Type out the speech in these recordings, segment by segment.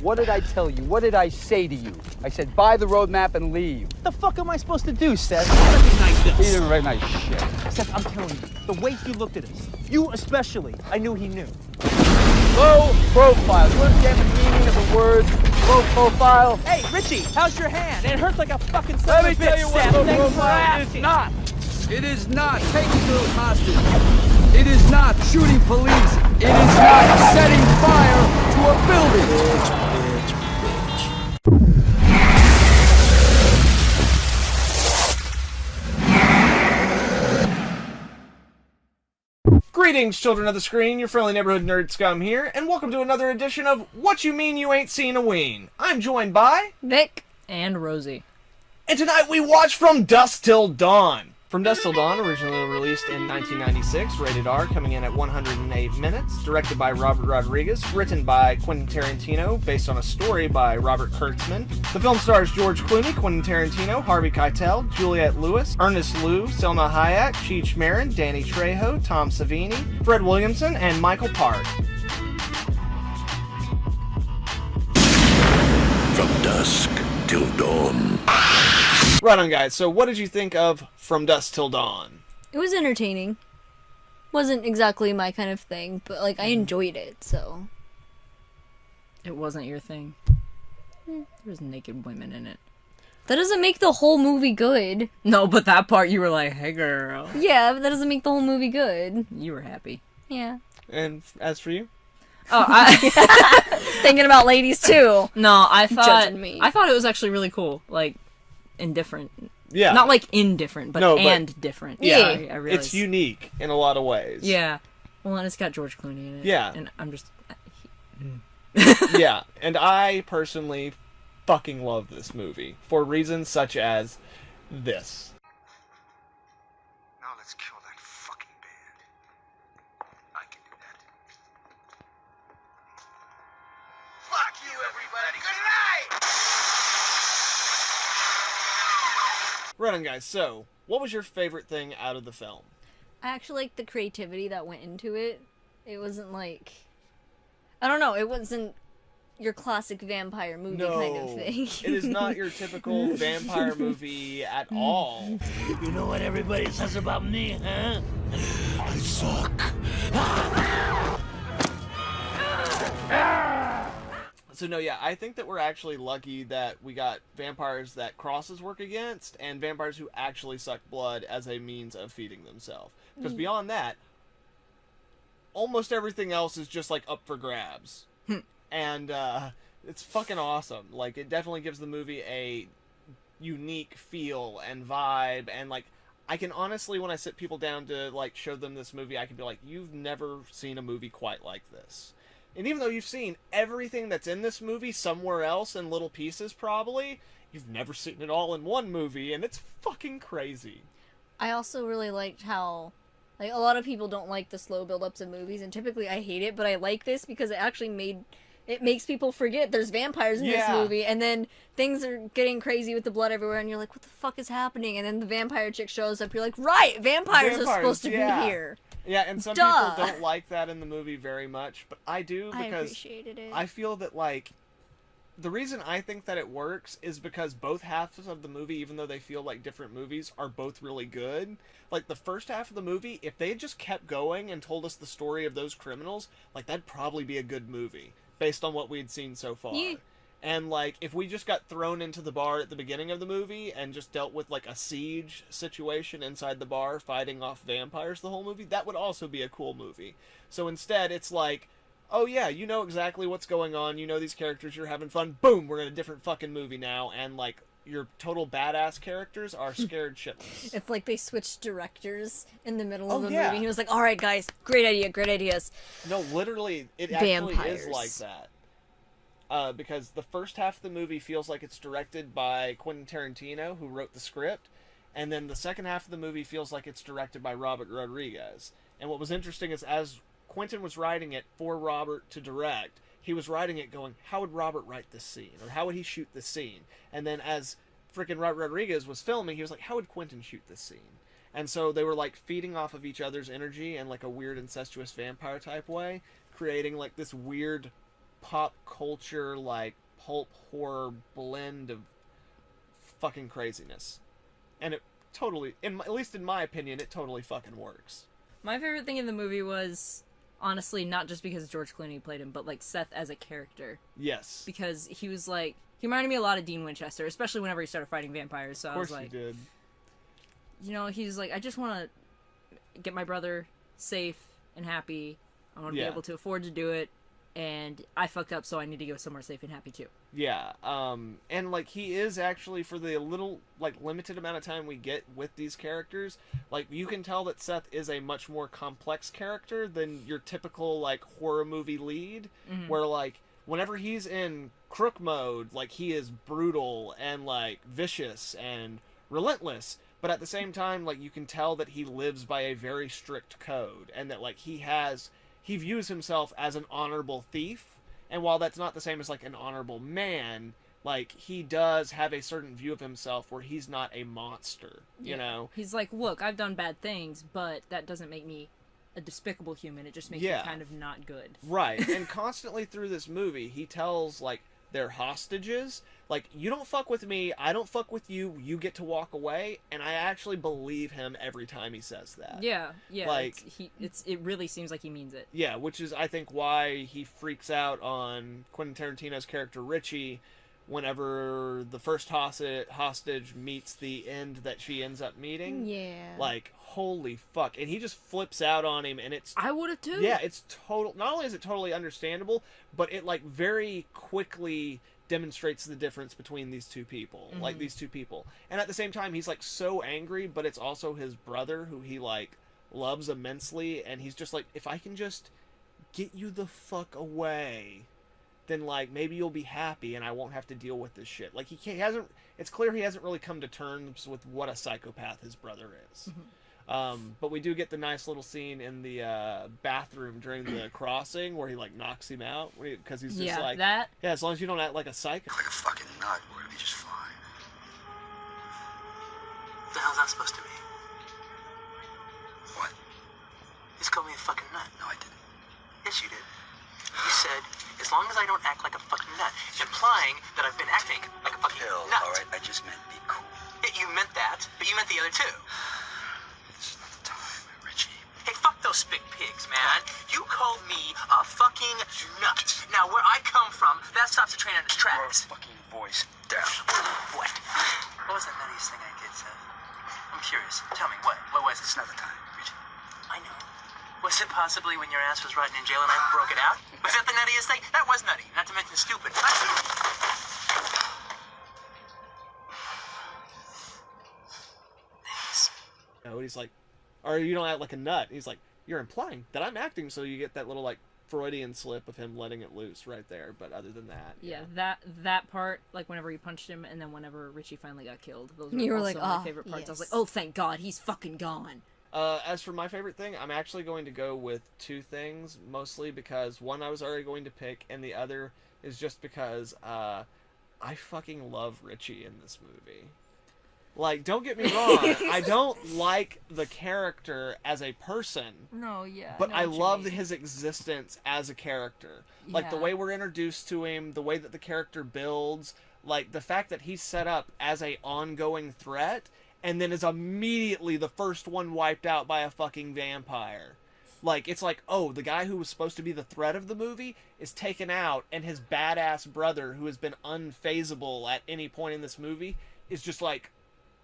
What did I tell you? What did I say to you? I said, buy the roadmap and leave. What the fuck am I supposed to do, Seth? Recognize this. He didn't recognize shit. Seth, I'm telling you, the way he looked at us, you especially, I knew he knew. Low profile. You understand the meaning of the word low profile? Hey, Richie, how's your hand? It hurts like a fucking son Let of me a tell bitch, you what Seth. low Thanks for profile is asking. not. It is not taking girls hostage. It is not shooting police. It is not setting fire to a building. Greetings, children of the screen, your friendly neighborhood nerd scum here, and welcome to another edition of What You Mean You Ain't Seen-AWEEN. I'm joined by... Vic. And Rosie. And tonight we watch From Dusk Till Dawn. From Dusk Till Dawn, originally released in 1996, rated R, coming in at 108 minutes, directed by Robert Rodriguez, written by Quentin Tarantino, based on a story by Robert Kurtzman. The film stars George Clooney, Quentin Tarantino, Harvey Keitel, Juliette Lewis, Ernest Liu, Selma Hayek, Cheech Marin, Danny Trejo, Tom Savini, Fred Williamson, and Michael Park. From dusk till dawn. Right on, guys. So what did you think of From Dusk Till Dawn? It was entertaining. Wasn't exactly my kind of thing, but like I enjoyed it, so. It wasn't your thing. There was naked women in it. That doesn't make the whole movie good. No, but that part you were like, hey girl. Yeah, but that doesn't make the whole movie good. You were happy. Yeah. And as for you? Oh, I... Thinking about ladies too. No, I thought... Judging me. I thought it was actually really cool. Like, indifferent. Yeah. Not like indifferent, but different. Yeah, I realized. it's unique in a lot of ways. Yeah. Well, and it's got George Clooney in it. Yeah. And I'm just... Yeah, and I personally fucking love this movie for reasons such as this. Now let's kill that fucking band. I can do that. Fuck you, everybody. Good night! Right on, guys. So, what was your favorite thing out of the film? I actually liked the creativity that went into it. It wasn't like... I don't know, it wasn't your classic vampire movie kind of thing. It is not your typical vampire movie at all. You know what everybody says about me, huh? I suck. So no, yeah, I think that we're actually lucky that we got vampires that crosses work against, and vampires who actually suck blood as a means of feeding themselves. Because beyond that, almost everything else is just, like, up for grabs. And, it's fucking awesome. Like, it definitely gives the movie a unique feel and vibe, and, like, I can honestly, when I sit people down to, like, show them this movie, I can be like, you've never seen a movie quite like this. And even though you've seen everything that's in this movie somewhere else in little pieces, probably, you've never seen it all in one movie, and it's fucking crazy. I also really liked how... Like, a lot of people don't like the slow build-ups of movies, and typically I hate it, but I like this because it actually makes people forget there's vampires in this movie, and then things are getting crazy with the blood everywhere, and you're like, what the fuck is happening? And then the vampire chick shows up, you're like, right, vampires are supposed to be here. Yeah, and some people don't like that in the movie very much, but I do, because I appreciated it. I feel that, like, the reason I think that it works is because both halves of the movie, even though they feel like different movies, are both really good. Like, the first half of the movie, if they had just kept going and told us the story of those criminals, like, that'd probably be a good movie, based on what we'd seen so far. Yeah. And, like, if we just got thrown into the bar at the beginning of the movie and just dealt with, like, a siege situation inside the bar fighting off vampires the whole movie, that would also be a cool movie. So instead, it's like, oh yeah, you know exactly what's going on, you know these characters, you're having fun, boom, we're in a different fucking movie now, and, like, your total badass characters are scared shitless. It's like they switched directors in the middle of the movie. He was like, alright guys, great idea, great ideas. No, literally, it actually is like that. Because the first half of the movie feels like it's directed by Quentin Tarantino, who wrote the script, and then the second half of the movie feels like it's directed by Robert Rodriguez. And what was interesting is, as Quentin was writing it for Robert to direct, he was writing it going, how would Robert write this scene? Or how would he shoot this scene? And then as frickin' Robert Rodriguez was filming, he was like, how would Quentin shoot this scene? And so they were, like, feeding off of each other's energy in, like, a weird incestuous vampire type way, creating, like, this weird pop culture, like, pulp horror blend of fucking craziness. And it totally, at least in my opinion, it totally fucking works. My favorite thing in the movie was, honestly, not just because George Clooney played him, but, like, Seth as a character. Yes. Because he was, like, he reminded me a lot of Dean Winchester, especially whenever he started fighting vampires. So Of course I was like, you did. you know, he's like, I just want to get my brother safe and happy. I want to be able to afford to do it. And I fucked up, so I need to go somewhere safe and happy, too. Yeah, and, like, he is actually, for the little, like, limited amount of time we get with these characters, like, you can tell that Seth is a much more complex character than your typical, like, horror movie lead, where, like, whenever he's in crook mode, like, he is brutal and, like, vicious and relentless, but at the same time, like, you can tell that he lives by a very strict code, and that, like, he views himself as an honorable thief, and while that's not the same as, like, an honorable man, like, he does have a certain view of himself where he's not a monster, you know? He's like, look, I've done bad things, but that doesn't make me a despicable human. It just makes me kind of not good. Right, and constantly through this movie, he tells, like, their hostages, like, you don't fuck with me, I don't fuck with you, you get to walk away, and I actually believe him every time he says that. Yeah, like, it really seems like he means it. Yeah, which is, I think, why he freaks out on Quentin Tarantino's character Richie whenever the first hostage meets the end that she ends up meeting. Yeah. Like, holy fuck. And he just flips out on him, and it's... I would have too. Yeah, it's total... Not only is it totally understandable, but it, like, very quickly demonstrates the difference between these two people. Like, these two people. And at the same time, he's, like, so angry, but it's also his brother, who he, like, loves immensely, and he's just like, if I can just get you the fuck away, then, like, maybe you'll be happy and I won't have to deal with this shit. Like, he hasn't, it's clear he hasn't really come to terms with what a psychopath his brother is. But we do get the nice little scene in the bathroom during the crossing where he, like, knocks him out, because he's just like, that. yeah, as long as you don't act like a psycho. Like a fucking nut, we're gonna be just fine. What the hell's that supposed to be? What? You just called me a fucking nut. No, I didn't. Yes, you did. You said, as long as I don't act like a fucking nut, implying that I've been acting like a fucking nut. All right, I just meant be cool. Yeah, you meant that, but you meant the other two. This is not the time, Richie. Hey, fuck those big pigs, man. You called me a fucking nut. Now, where I come from, that stops the train in its Your tracks. fucking voice down. What? What was the nuttiest thing I did, Seth? I'm curious. Tell me, what was it? It's not the time, Richie. I know. Was it possibly when your ass was rotting in jail and I broke it out? Was that the nuttiest thing? That was nutty, not to mention stupid. Thanks. No, he's like, or you don't act like a nut. He's like, you're implying that I'm acting, so you get that little, like, Freudian slip of him letting it loose right there. But other than that, Yeah, that part, like whenever he punched him, and then whenever Richie finally got killed, those were You were also like, my "Ah, favorite parts. I was like, yes." oh, thank God, he's fucking gone. As for my favorite thing, I'm actually going to go with two things, mostly because one I was already going to pick, and the other is just because I fucking love Richie in this movie. Like, don't get me wrong, I don't like the character as a person, No, yeah. but I love his existence as a character. Like, the Yeah. way we're introduced to him, the way that the character builds, like, the fact that he's set up as a ongoing threat, and then is immediately the first one wiped out by a fucking vampire. Like, it's like, oh, the guy who was supposed to be the threat of the movie is taken out, and his badass brother, who has been unfazable at any point in this movie, is just, like,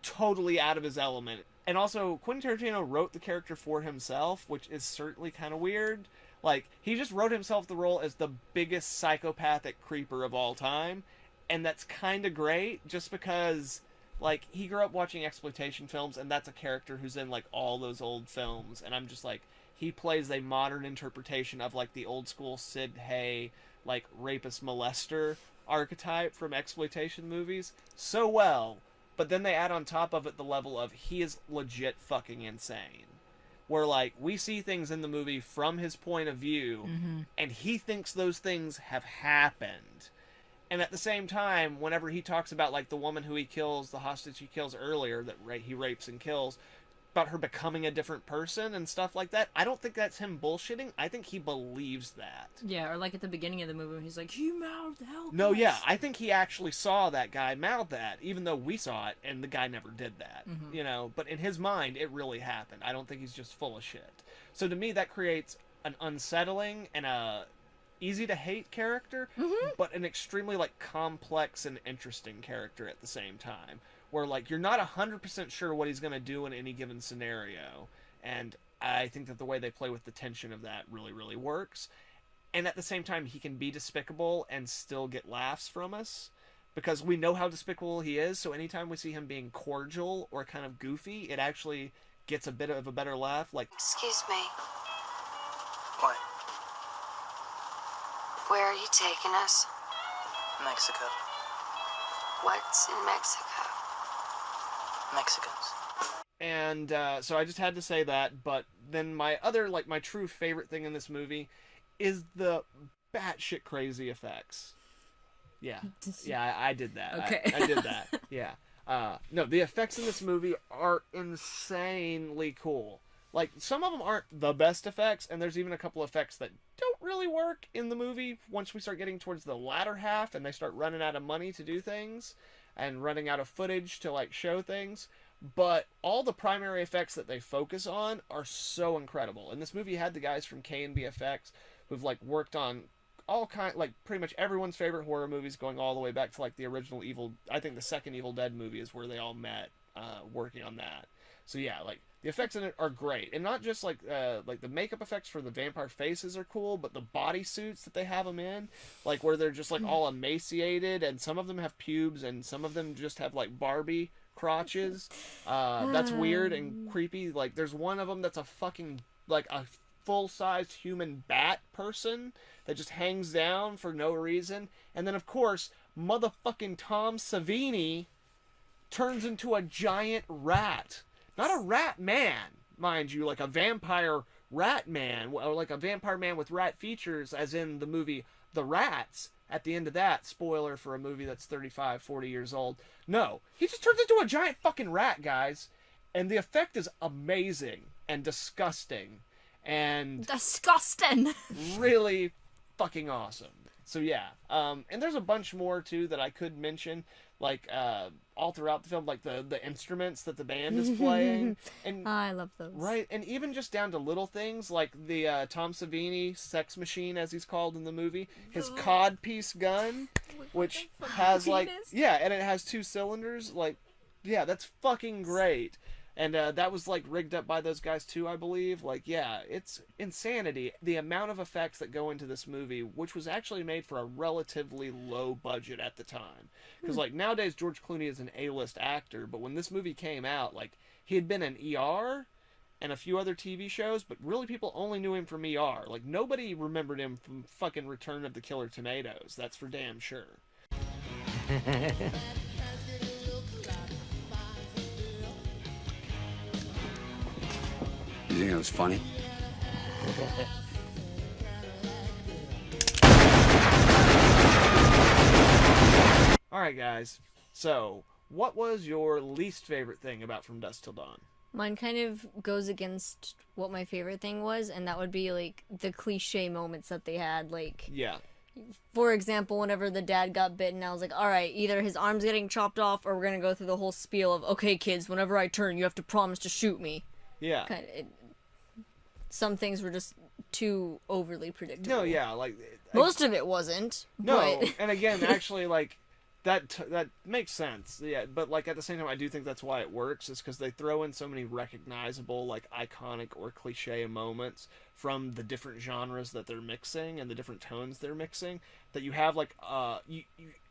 totally out of his element. And also, Quentin Tarantino wrote the character for himself, which is certainly kind of weird. Like, he just wrote himself the role as the biggest psychopathic creeper of all time, and that's kind of great, just because, like, he grew up watching exploitation films, and that's a character who's in, like, all those old films, and I'm just like, he plays a modern interpretation of, like, the old school Sid Haig, like, rapist molester archetype from exploitation movies so well. But then they add on top of it the level of he is legit fucking insane. Where, like, we see things in the movie from his point of view, and he thinks those things have happened. And at the same time, whenever he talks about, like, the woman who he kills, the hostage he kills earlier, that he rapes and kills, about her becoming a different person and stuff like that. I don't think that's him bullshitting. I think he believes that. Yeah, or like at the beginning of the movie when he's like, "You mouthed help No, us." yeah, I think he actually saw that guy mouth that, even though we saw it, and the guy never did that. You know, but in his mind, it really happened. I don't think he's just full of shit. So to me, that creates an unsettling and a easy to hate character, but an extremely like complex and interesting character at the same time. Where like you're not 100% sure what he's gonna do in any given scenario, and I think that the way they play with the tension of that really, really works. And at the same time, he can be despicable and still get laughs from us, because we know how despicable he is. So anytime we see him being cordial or kind of goofy, it actually gets a bit of a better laugh. Like, Excuse me, What? where are you taking us? Mexico. What's in Mexico? Mexicans. and so I just had to say that. But then my other, like, my true favorite thing in this movie is the batshit crazy effects. Yeah, I did that. Okay. I did that. Yeah. No, the effects in this movie are insanely cool. Like, some of them aren't the best effects, and there's even a couple effects that don't really work in the movie once we start getting towards the latter half and they start running out of money to do things and running out of footage to, like, show things. But all the primary effects that they focus on are so incredible. And this movie had the guys from K&B Effects who've, like, worked on all kind, like, pretty much everyone's favorite horror movies, going all the way back to, like, the original I think the second Evil Dead movie is where they all met, working on that. So yeah, like, the effects in it are great, and not just like the makeup effects for the vampire faces are cool, but the body suits that they have them in, like where they're just like all emaciated, and some of them have pubes, and some of them just have like Barbie crotches. That's weird and creepy. Like, there's one of them that's a fucking, like, a full-sized human bat person that just hangs down for no reason, and then of course motherfucking Tom Savini turns into a giant rat. Not a rat man, mind you, like a vampire rat man, or like a vampire man with rat features, as in the movie The Rats, at the end of that, spoiler for a movie that's 35, 40 years old. No, he just turns into a giant fucking rat, guys. And the effect is amazing and disgusting and Disgusting. really fucking awesome. So yeah, and there's a bunch more too that I could mention, like all throughout the film, like the instruments that the band is playing, and I love those. right, and even just down to little things like the Tom Savini sex machine, as he's called in the movie, his codpiece gun, which has like, yeah, and it has 2 cylinders. Like, yeah, that's fucking great. And that was, like, rigged up by those guys, too, I believe. Like, yeah, it's insanity. The amount of effects that go into this movie, which was actually made for a relatively low budget at the time. Because, like, nowadays, George Clooney is an A-list actor, but when this movie came out, like, he had been in ER and a few other TV shows, but really people only knew him from ER. Like, nobody remembered him from fucking Return of the Killer Tomatoes. That's for damn sure. You think it was funny? Alright, guys. So, what was your least favorite thing about From Dusk Till Dawn? Mine kind of goes against what my favorite thing was, and that would be, like, the cliche moments that they had. Like, Yeah. for example, whenever the dad got bitten, I was like, alright, either his arm's getting chopped off, or we're gonna go through the whole spiel of, okay, kids, whenever I turn, you have to promise to shoot me. Yeah. Some things were just too overly predictable. No, yeah, like... Most of it wasn't. No, but... and again, actually, like, that makes sense. Yeah, but, like, at the same time, I do think that's why it works, is because they throw in so many recognizable, like, iconic or cliche moments from the different genres that they're mixing and the different tones they're mixing, that you have, like, you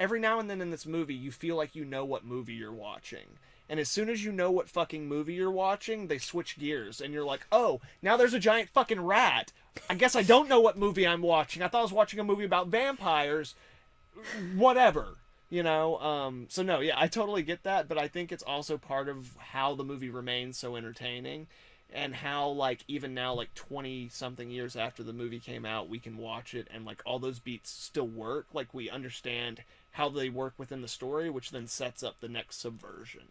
every now and then in this movie, you feel like you know what movie you're watching. And as soon as you know what fucking movie you're watching, they switch gears. And you're like, oh, now there's a giant fucking rat. I guess I don't know what movie I'm watching. I thought I was watching a movie about vampires. Whatever. You know? So no, yeah, I totally get that. But I think it's also part of how the movie remains so entertaining. And how, like, even now, like, 20-something years after the movie came out, we can watch it and, like, all those beats still work. Like, we understand how they work within the story, which then sets up the next subversion.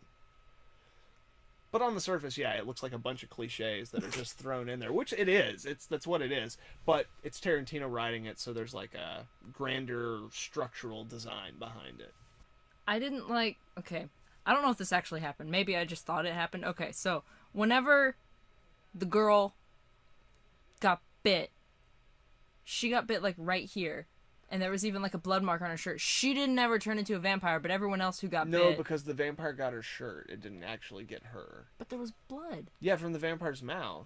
But on the surface, yeah, it looks like a bunch of cliches that are just thrown in there, which it is. That's what it is. But it's Tarantino writing it, so there's like a grander structural design behind it. I didn't like... Okay, I don't know if this actually happened. Maybe I just thought it happened. Okay, so whenever the girl got bit, she got bit like right here. And there was even like a blood mark on her shirt. She didn't ever turn into a vampire, but everyone else who got bit... No, because the vampire got her shirt. It didn't actually get her. But there was blood. Yeah, from the vampire's mouth.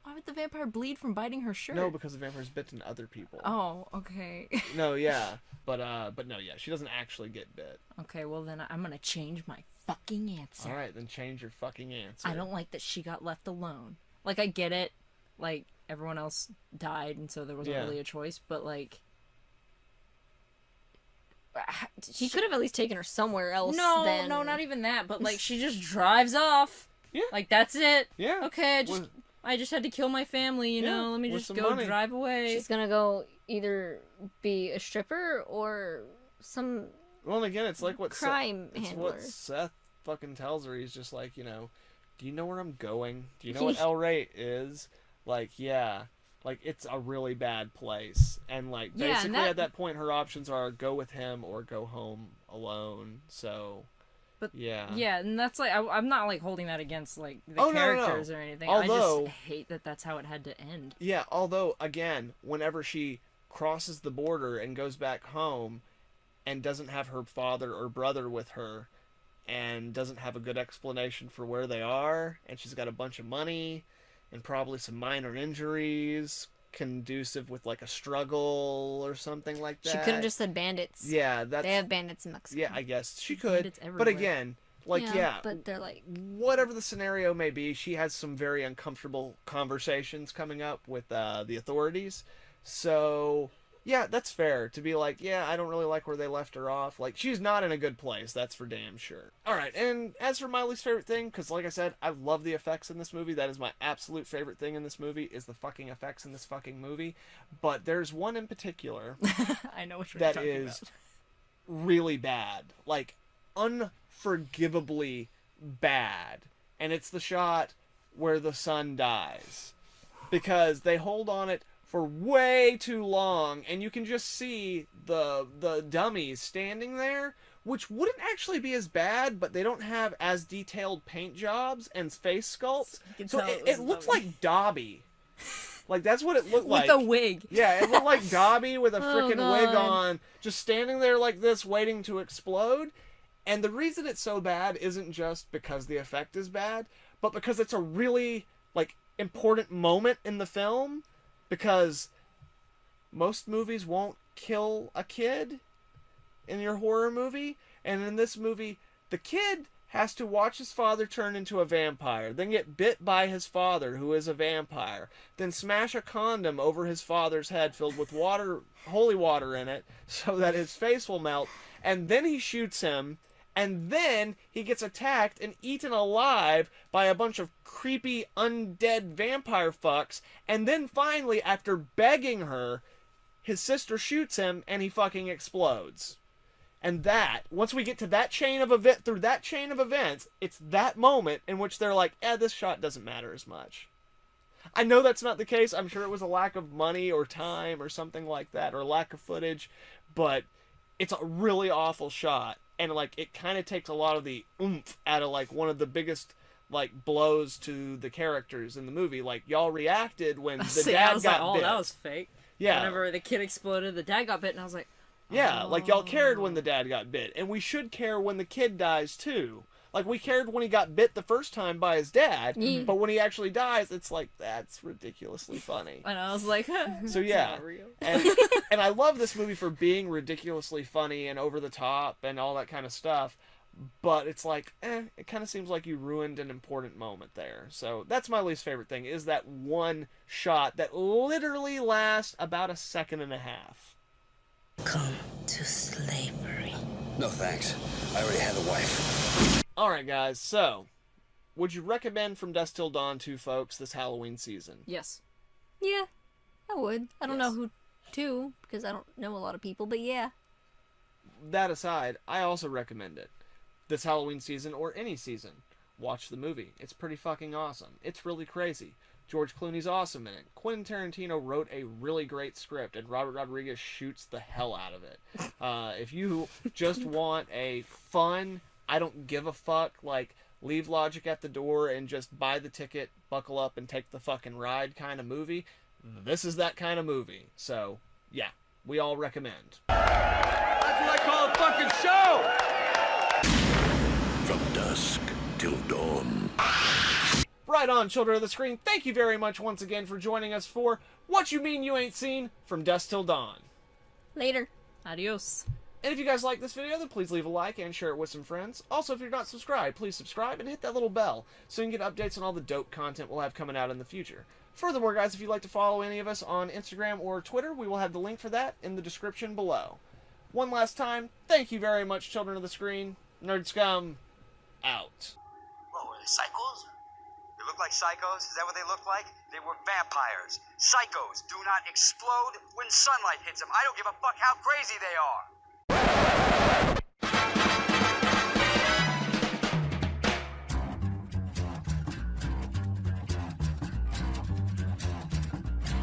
Why would the vampire bleed from biting her shirt? No, because the vampire's bitten other people. Oh, okay. No, yeah. But no, yeah. She doesn't actually get bit. Okay, well then I'm gonna change my fucking answer. Alright, then change your fucking answer. I don't like that she got left alone. Like, I get it. Like, everyone else died, and so there wasn't really a choice, but like... He could have at least taken her somewhere else. No, not even that. But like, she just drives off. Yeah. Like, that's it. Yeah. Okay, I just had to kill my family. You know, let me just go drive away. She's gonna go either be a stripper or some. Well, and again, it's like what crime handler. It's what Seth fucking tells her. He's just like, you know, do you know where I'm going? Do you know what El Rey is? Like, yeah. Like, it's a really bad place. And, like, basically at that point, her options are go with him or go home alone. So, but, yeah. Yeah, and that's, like, I'm not, like, holding that against, like, the characters or anything. Although, I just hate that that's how it had to end. Yeah, although, again, whenever she crosses the border and goes back home and doesn't have her father or brother with her and doesn't have a good explanation for where they are, and she's got a bunch of money... and probably some minor injuries, conducive with, like, a struggle or something like that. She could have just said bandits. Yeah, that's... They have bandits in Mexico. Yeah, I guess. She could. But again, like, yeah. But they're like... Whatever the scenario may be, she has some very uncomfortable conversations coming up with the authorities. So... yeah, that's fair to be like, yeah, I don't really like where they left her off. Like, she's not in a good place, that's for damn sure. Alright, and as for my least favorite thing, because like I said, I love the effects in this movie. That is my absolute favorite thing in this movie, is the fucking effects in this fucking movie. But there's one in particular I know what you're that talking is about. really bad. Like, unforgivably bad. And it's the shot where the son dies. Because they hold on it for way too long, and you can just see the dummies standing there, which wouldn't actually be as bad, but they don't have as detailed paint jobs and face sculpts, so it looks like Dobby. Like, that's what it looked like. With a wig. Yeah, it looked like Dobby with a freaking wig on, just standing there like this, waiting to explode. And the reason it's so bad isn't just because the effect is bad, but because it's a really, like, important moment in the film. Because most movies won't kill a kid in your horror movie. And in this movie, the kid has to watch his father turn into a vampire, then get bit by his father, who is a vampire, then smash a condom over his father's head filled with water, holy water in it, so that his face will melt, and then he shoots him, and then he gets attacked and eaten alive by a bunch of creepy undead vampire fucks, and then finally, after begging her, his sister shoots him and he fucking explodes. And that, once we get to that chain of events, it's that moment in which they're like, this shot doesn't matter as much. I know that's not the case. I'm sure it was a lack of money or time or something like that, or lack of footage, but it's a really awful shot. And, like, it kind of takes a lot of the oomph out of, like, one of the biggest, like, blows to the characters in the movie. Like, y'all reacted when the dad got bit. That was fake. Yeah. Whenever the kid exploded, the dad got bit, and I was like, yeah, like, y'all cared when the dad got bit. And we should care when the kid dies, too. Like, we cared when he got bit the first time by his dad, but when he actually dies, it's like, that's ridiculously funny. And I was like, so yeah, and I love this movie for being ridiculously funny and over the top and all that kind of stuff, but it's like, it kind of seems like you ruined an important moment there. So that's my least favorite thing, is that one shot that literally lasts about a second and a half. Come to slavery. No thanks. I already had a wife. Alright guys, so, would you recommend From Dusk Till Dawn to folks this Halloween season? Yes. Yeah, I would. I don't know who to, because I don't know a lot of people, but yeah. That aside, I also recommend it. This Halloween season, or any season. watch the movie. It's pretty fucking awesome. It's really crazy. George Clooney's awesome in it. Quentin Tarantino wrote a really great script, and Robert Rodriguez shoots the hell out of it. If you just want a fun, I don't give a fuck, like, leave logic at the door and just buy the ticket, buckle up, and take the fucking ride kind of movie, this is that kind of movie. So, yeah, we all recommend. That's what I call a fucking show! From dusk till dawn. Right on, children of the screen. Thank you very much once again for joining us for What You Mean You Ain't Seen From Dusk Till Dawn. Later. Adios. And if you guys like this video, then please leave a like and share it with some friends. Also, if you're not subscribed, please subscribe and hit that little bell so you can get updates on all the dope content we'll have coming out in the future. Furthermore, guys, if you'd like to follow any of us on Instagram or Twitter, we will have the link for that in the description below. One last time, thank you very much, children of the screen. Nerd Scum, out. What, were they psychos? They look like psychos? Is that what they look like? They were vampires. Psychos do not explode when sunlight hits them. I don't give a fuck how crazy they are.